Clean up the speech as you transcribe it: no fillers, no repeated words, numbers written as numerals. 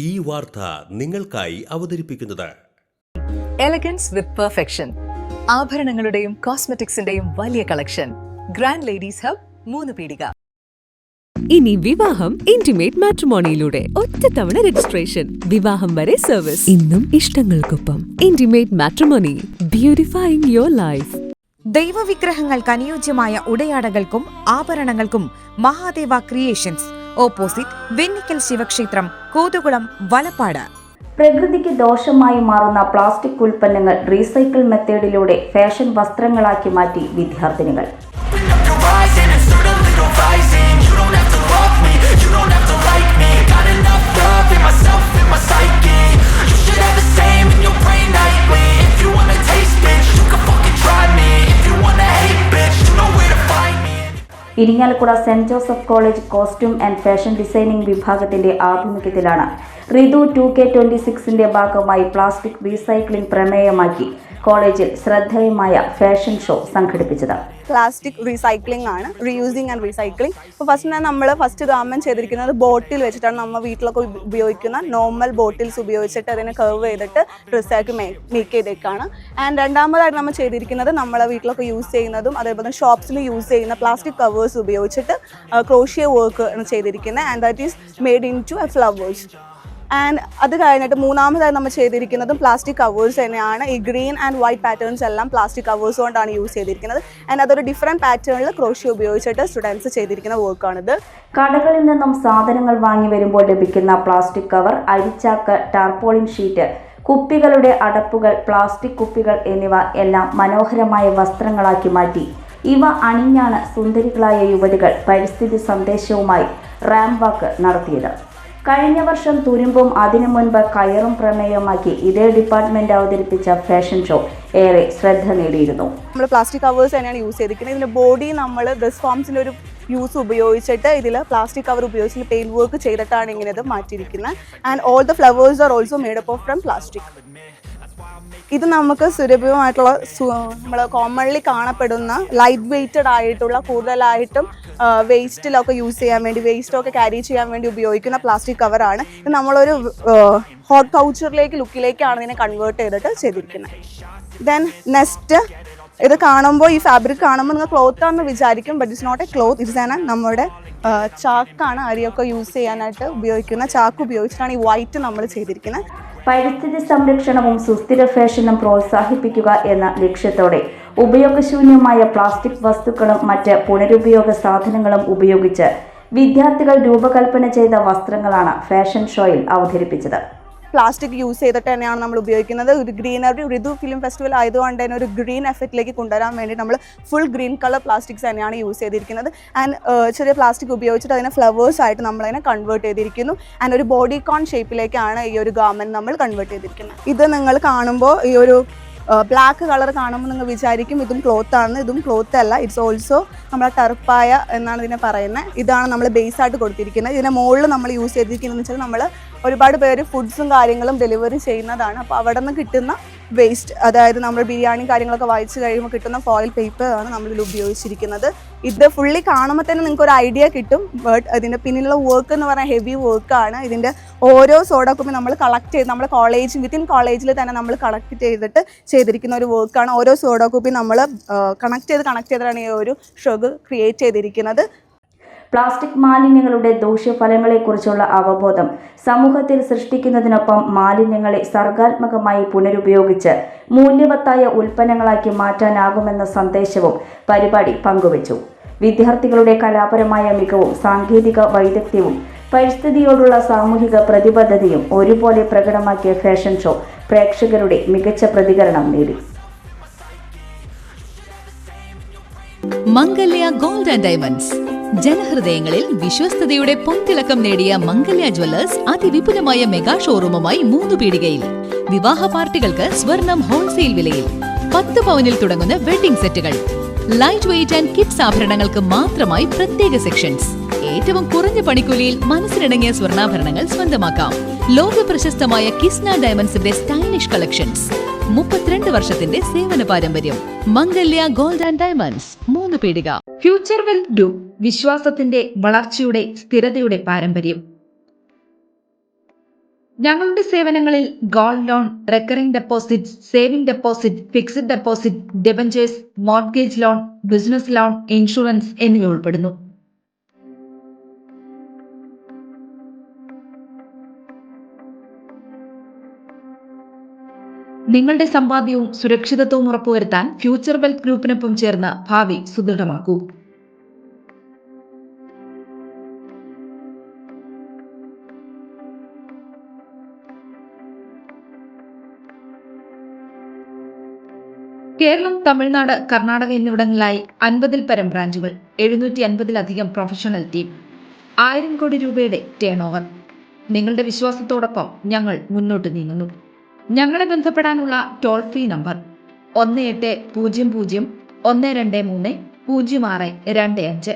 ഈ വാർത്ത നിങ്ങൾക്കായി അവതരിപ്പിക്കുന്നത് എലഗൻസ് വിത്ത് പെർഫെക്ഷൻ. ആഭരണങ്ങളുടെയും കോസ്മെറ്റിക്സിന്റെയും വലിയ കളക്ഷൻ. ഗ്രാൻഡ് ലേഡീസ് ഹബ്, 3 പീടിക. ഇനി വിവാഹം ഇന്റിമേറ്റ് മാട്രിമോണിയിലൂടെ ഒറ്റത്തവണ രജിസ്ട്രേഷൻ, വിവാഹം വരെ സർവീസ്. ഇന്നും ഇഷ്ടങ്ങൾക്കൊപ്പം ഇന്റിമേറ്റ് മാട്രിമോണി, ബ്യൂട്ടിഫൈയിങ് യുവർ ലൈഫ്. ദൈവവിഗ്രഹങ്ങൾക്ക് അനുയോജ്യമായ ഉടയാടകൾക്കും ആഭരണങ്ങൾക്കും മഹാദേവ ക്രിയേഷൻസ്, ഓപ്പോസിറ്റ് വെണ്ണിക്കൽ ശിവക്ഷേത്രം, കോതുകുളം, വലപ്പാട്. പ്രകൃതിക്ക് ദോഷമായി മാറുന്ന പ്ലാസ്റ്റിക് ഉൽപ്പന്നങ്ങൾ റീസൈക്കിൾ മെത്തേഡിലൂടെ ഫാഷൻ വസ്ത്രങ്ങളാക്കി മാറ്റി വിദ്യാർത്ഥിനികൾ. ഇരിങ്ങാലക്കുട സെന്റ് Joseph College costume and fashion designing വിഭാഗത്തിന്റെ ആഭിമുഖ്യത്തിലാണ് ഋതു 2K26ന്റെ ഭാഗമായി പ്ലാസ്റ്റിക് റീസൈക്ലിംഗ് പ്രമേയമാക്കി കോളേജിൽ ശ്രദ്ധേയമായ ഫാഷൻ ഷോ സംഘടിപ്പിച്ചത്. പ്ലാസ്റ്റിക് റീസൈക്ലിംഗ് ആണ്, റീയൂസിങ് ആൻഡ് റീസൈക്ലിംഗ്. ഇപ്പോൾ നമ്മൾ ഗവൺമെന്റ് ചെയ്തിരിക്കുന്നത് ബോട്ടിൽ വെച്ചിട്ടാണ്. നമ്മൾ വീട്ടിലൊക്കെ ഉപയോഗിക്കുന്ന നോർമൽ ബോട്ടിൽസ് ഉപയോഗിച്ചിട്ട് അതിനെ കർവ് ചെയ്തിട്ട് റീസൈക്കിൾ മേക്ക് ചെയ്തേക്കാണ്. ആൻഡ് രണ്ടാമതായിട്ട് നമ്മൾ ചെയ്തിരിക്കുന്നത് നമ്മളെ വീട്ടിലൊക്കെ യൂസ് ചെയ്യുന്നതും അതേപോലെ ഷോപ്സിൽ യൂസ് ചെയ്യുന്ന പ്ലാസ്റ്റിക് കവേഴ്സ് ഉപയോഗിച്ചിട്ട് ക്രോഷ്യ വർക്ക് ആണ് ചെയ്തിരിക്കുന്നത്. And that is made in two flowers. And അത് കഴിഞ്ഞിട്ട് മൂന്നാമതായി നമ്മൾ ചെയ്തിരിക്കുന്നതും പ്ലാസ്റ്റിക് കവേഴ്സ് തന്നെയാണ്. ഈ ഗ്രീൻ ആൻഡ് വൈറ്റ് പാറ്റേൺസ് എല്ലാം പ്ലാസ്റ്റിക് കവേഴ്സ് കൊണ്ടാണ് യൂസ് ചെയ്തിരിക്കുന്നത്. ആൻഡ് അതൊരു ഡിഫറെൻറ്റ് പാറ്റേണിൽ ക്രോഷ്യ ഉപയോഗിച്ചിട്ട് സ്റ്റുഡൻസ് ചെയ്തിരിക്കുന്ന വർക്കാണിത്. കടകളിൽ നിന്നും സാധനങ്ങൾ വാങ്ങി വരുമ്പോൾ ലഭിക്കുന്ന പ്ലാസ്റ്റിക് കവർ, അരിച്ചാക്ക്, ടാർപോളിൻ ഷീറ്റ്, കുപ്പികളുടെ അടപ്പുകൾ, പ്ലാസ്റ്റിക് കുപ്പികൾ എന്നിവ എല്ലാം മനോഹരമായ വസ്ത്രങ്ങളാക്കി മാറ്റി ഇവ അണിഞ്ഞാണ് സുന്ദരികളായ യുവതികൾ പരിസ്ഥിതി സന്ദേശവുമായി റാമ്പ് വാക്ക് നടത്തിയത്. കഴിഞ്ഞ വർഷം തുരുമ്പും അതിനു മുൻപ് കയറും പ്രമേയമാക്കി ഇതേ ഡിപ്പാർട്ട്മെന്റ് അവതരിപ്പിച്ച ഫാഷൻ ഷോ ഏറെ ശ്രദ്ധ നേടിയിരുന്നു. നമ്മൾ പ്ലാസ്റ്റിക് കവേഴ്സ് തന്നെയാണ് യൂസ് ചെയ്തിരിക്കുന്നത്. ഇതിൻ്റെ ബോഡി നമ്മൾ ഡ്രസ് ഫോംസിൻ്റെ ഒരു യൂസ് ഉപയോഗിച്ചിട്ട് ഇതിൽ പ്ലാസ്റ്റിക് കവർ ഉപയോഗിച്ചിട്ട് പെയിൻറ്റ് വർക്ക് ചെയ്തിട്ടാണ് ഇങ്ങനെ ഇത് മാറ്റിയിരിക്കുന്നത്. And all the flowers are also made up from plastic. ഇത് നമുക്ക് സുലഭമായിട്ടുള്ള നമ്മൾ കോമൺലി കാണപ്പെടുന്ന ലൈറ്റ് വെയ്റ്റഡ് ആയിട്ടുള്ള കൂടുതലായിട്ടും വേസ്റ്റിലൊക്കെ യൂസ് ചെയ്യാൻ വേണ്ടി, വേസ്റ്റൊക്കെ ക്യാരി ചെയ്യാൻ വേണ്ടി ഉപയോഗിക്കുന്ന പ്ലാസ്റ്റിക് കവറാണ്. ഇത് നമ്മളൊരു ഹോട്ട് കൗച്ചറിലേക്ക് ലുക്കിലേക്കാണ് ഇതിനെ കൺവേർട്ട് ചെയ്തിരിക്കുന്നത്. ദെൻ നെക്സ്റ്റ് ഇത് കാണുമ്പോൾ, ഈ ഫാബ്രിക് കാണുമ്പോൾ നിങ്ങൾ ക്ലോത്ത് ആണെന്ന് വിചാരിക്കും. But it's not a cloth, it's നമ്മുടെ ചാക്കാണ്. അരിയൊക്കെ യൂസ് ചെയ്യാനായിട്ട് ഉപയോഗിക്കുന്ന ചാക്ക് ഉപയോഗിച്ചിട്ടാണ് ഈ വൈറ്റ് നമ്മൾ ചെയ്തിരിക്കുന്നത്. പരിസ്ഥിതി സംരക്ഷണവും സുസ്ഥിര ഫാഷനും പ്രോത്സാഹിപ്പിക്കുക എന്ന ലക്ഷ്യത്തോടെ ഉപയോഗശൂന്യമായ പ്ലാസ്റ്റിക് വസ്തുക്കളും മറ്റ് പുനരുപയോഗ സാധനങ്ങളും ഉപയോഗിച്ച് വിദ്യാർത്ഥികൾ രൂപകൽപ്പന ചെയ്ത വസ്ത്രങ്ങളാണ് ഫാഷൻ ഷോയിൽ അവതരിപ്പിച്ചത്. പ്ലാസ്റ്റിക് യൂസ് ചെയ്തിട്ട് തന്നെയാണ് നമ്മൾ ഉപയോഗിക്കുന്നത്. ഒരു ഗ്രീനറി, ഋതു ഫിലിം ഫെസ്റ്റിവൽ ആയതുകൊണ്ട് തന്നെ ഒരു ഗ്രീൻ എഫക്റ്റിലേക്ക് കൊണ്ടുവരാൻ വേണ്ടി നമ്മൾ ഫുൾ ഗ്രീൻ കളർ പ്ലാസ്റ്റിക്സ് തന്നെയാണ് യൂസ് ചെയ്തിരിക്കുന്നത്. ആൻഡ് ചെറിയ പ്ലാസ്റ്റിക് ഉപയോഗിച്ചിട്ട് അതിനെ ഫ്ലവേഴ്സ് ആയിട്ട് നമ്മളതിനെ കൺവേർട്ട് ചെയ്തിരിക്കുന്നു. ആൻഡ് ഒരു ബോഡി കോൺ ഷേപ്പിലേക്കാണ് ഈ ഒരു ഗാർമെൻറ്റ് നമ്മൾ കൺവേർട്ട് ചെയ്തിരിക്കുന്നത്. ഇത് നിങ്ങൾ കാണുമ്പോൾ ഈ ഒരു ബ്ലാക്ക് കളർ കാണുമ്പോൾ നിങ്ങൾ വിചാരിക്കും ഇതും ക്ലോത്ത് ആണെന്ന്. ഇതും ക്ലോത്ത് അല്ല, ഇറ്റ്സ് ഓൾസോ നമ്മളെ ടർപ്പായ എന്നാണ് ഇതിനെ പറയുന്നത്. ഇതാണ് നമ്മൾ ബേസ് ആയിട്ട് കൊടുത്തിരിക്കുന്നത്. ഇതിൻ്റെ മുകളിൽ നമ്മൾ യൂസ് ചെയ്തിരിക്കുന്നതെന്ന് വെച്ചാൽ നമ്മൾ ഒരുപാട് പേര് ഫുഡ്സും കാര്യങ്ങളും ഡെലിവറി ചെയ്യുന്നതാണ്. അപ്പോൾ അവിടെ നിന്ന് കിട്ടുന്ന വേസ്റ്റ്, അതായത് നമ്മൾ ബിരിയാണി കാര്യങ്ങളൊക്കെ വായിച്ച് കഴിയുമ്പോൾ കിട്ടുന്ന ഫോയിൽ പേപ്പറാണ് നമ്മളിതിൽ ഉപയോഗിച്ചിരിക്കുന്നത്. ഇത് ഫുള്ളി കാണുമ്പോൾ തന്നെ നിങ്ങൾക്ക് ഒരു ഐഡിയ കിട്ടും. ബട്ട് ഇതിൻ്റെ പിന്നിലുള്ള വർക്ക് എന്ന് പറഞ്ഞാൽ ഹെവി വർക്കാണ്. ഇതിൻ്റെ ഓരോ സോഡ കോപ്പി നമ്മൾ കളക്ട് ചെയ്ത് നമ്മുടെ വിത്തിൻ കോളേജിൽ തന്നെ നമ്മൾ കളക്ട് ചെയ്തിരിക്കുന്ന ഒരു വർക്കാണ്. ഓരോ സോഡ കോപ്പി നമ്മൾ കണക്ട് ചെയ്തിട്ടാണ് ഈ ഒരു ഷോഗ് ക്രിയേറ്റ് ചെയ്തിരിക്കുന്നത്. പ്ലാസ്റ്റിക് മാലിന്യങ്ങളുടെ ദൂഷ്യഫലങ്ങളെക്കുറിച്ചുള്ള അവബോധം സമൂഹത്തിൽ സൃഷ്ടിക്കുന്നതിനൊപ്പം മാലിന്യങ്ങളെ സർഗാത്മകമായി പുനരുപയോഗിച്ച് മൂല്യവത്തായ ഉൽപ്പന്നങ്ങളാക്കി മാറ്റാനാകുമെന്ന സന്ദേശവും പരിപാടി പങ്കുവച്ചു. വിദ്യാർത്ഥികളുടെ കലാപരമായ മികവും സാങ്കേതിക വൈദഗ്ധ്യവും പരിസ്ഥിതിയോടുള്ള സാമൂഹിക പ്രതിബദ്ധതയും ഒരുപോലെ പ്രകടമാക്കിയ ഫാഷൻ ഷോ പ്രേക്ഷകരുടെ മികച്ച പ്രതികരണം നേടി. മംഗല്യ ഗോൾഡ് ആൻഡ് ഡയമണ്ട്സ്, ജനഹൃദയങ്ങളിൽ വിശ്വസ്തയുടെ പൊൻതിളക്കം നേടിയ മംഗല്യ ജ്വല്ലേഴ്സ് അതിവിപുലമായ മെഗാ ഷോറൂമുമായി 3 പീടികയിൽ. വിവാഹ പാർട്ടികൾക്ക് സ്വർണം ഹോൾസെയിൽ വിലയിൽ. 10 പവനിൽ തുടങ്ങുന്ന വെഡിംഗ് സെറ്റുകൾ, ലൈറ്റ് വെയ്റ്റ് ആൻഡ് കിഡ്സ് ആഭരണങ്ങൾക്ക് മാത്രമായി പ്രത്യേക സെക്ഷൻസ്. ഏറ്റവും കുറഞ്ഞ പണിക്കൂലിയിൽ മനസ്സിലിണങ്ങിയ സ്വർണ്ണാഭരണങ്ങൾ സ്വന്തമാക്കാം. ലോക പ്രശസ്തമായ കിസ്ന ഡയമണ്ട്സിന്റെ സ്റ്റൈലിഷ് കളക്ഷൻസ്. 32 വർഷത്തിന്റെ സേവന പാരമ്പര്യം. മംഗല്യ ഗോൾഡ് ആൻഡ് ഡയമണ്ട്സ്, 3 പീടിക. ഫ്യൂച്ചർ വെൽ ഗ്രൂപ്പ്, വിശ്വാസത്തിന്റെ വളർച്ചയുടെ സ്ഥിരതയുടെ പാരമ്പര്യം. ഞങ്ങളുടെ സേവനങ്ങളിൽ gold loan, recurring deposit, saving deposit, fixed deposit, debentures, mortgage loan, business loan, insurance എന്നിവ ഉൾപ്പെടുന്നു. നിങ്ങളുടെ സമ്പാദ്യവും സുരക്ഷിതത്വവും ഉറപ്പുവരുത്താൻ ഫ്യൂച്ചർ വെൽത്ത് ഗ്രൂപ്പിനൊപ്പം ചേർന്ന് ഭാവി സുദൃഢമാക്കൂ. കേരളം, തമിഴ്നാട്, കർണാടക എന്നിവിടങ്ങളിലായി 50-ൽ പരം ബ്രാഞ്ചുകൾ, 750-ലധികം പ്രൊഫഷണൽ ടീം, 1000 കോടി രൂപയുടെ ടേൺ ഓവർ. നിങ്ങളുടെ വിശ്വാസത്തോടൊപ്പം ഞങ്ങൾ മുന്നോട്ട് നീങ്ങുന്നു. ഞങ്ങളെ ബന്ധപ്പെടാനുള്ള ടോൾ ഫ്രീ നമ്പർ 1800 123 0625.